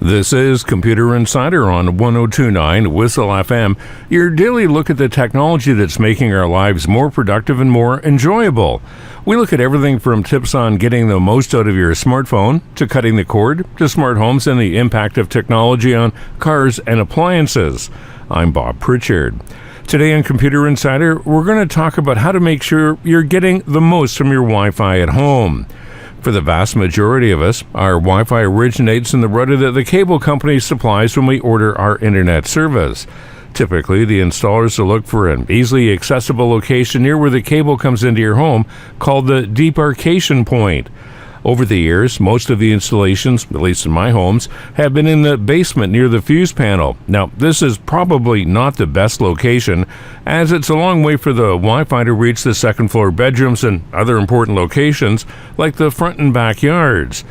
This is Computer Insider on 1029 Whistle FM, your daily look at the technology that's making our lives more productive and more enjoyable. We look at everything from tips on getting the most out of your smartphone, to cutting the cord, to smart homes and the impact of technology on cars and appliances. I'm Bob Pritchard. Today on Computer Insider, we're going to talk about how to make sure you're getting the most from your Wi-Fi at home. For the vast majority of us, our Wi-Fi originates in the router that the cable company supplies when we order our internet service. Typically, the installers will look for an easily accessible location near where the cable comes into your home, called the debarkation point. Over the years, most of the installations, at least in my homes, have been in the basement near the fuse panel. Now, this is probably not the best location, as it's a long way for the Wi-Fi to reach the second floor bedrooms and other important locations, like the front and backyards.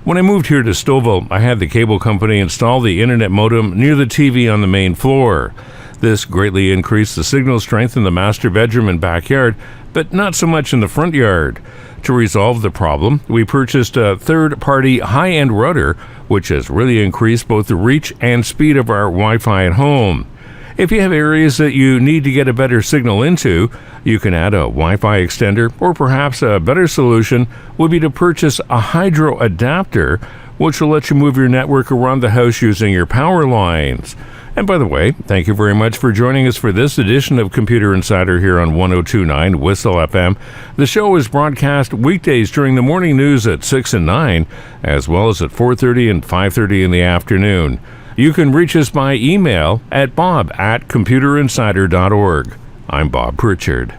When I moved here to Stouffville, I had the cable company install the internet modem near the TV on the main floor. This greatly increased the signal strength in the master bedroom and backyard, but not so much in the front yard. To resolve the problem, we purchased a third-party high-end router, which has really increased both the reach and speed of our Wi-Fi at home. If you have areas that you need to get a better signal into, you can add a Wi-Fi extender, or perhaps a better solution would be to purchase a hydro adapter, which will let you move your network around the house using your power lines. And by the way, thank you very much for joining us for this edition of Computer Insider here on 1029 Whistle FM. The show is broadcast weekdays during the morning news at 6 and 9, as well as at 4:30 and 5:30 in the afternoon. You can reach us by email at bob@computerinsider.org. I'm Bob Pritchard.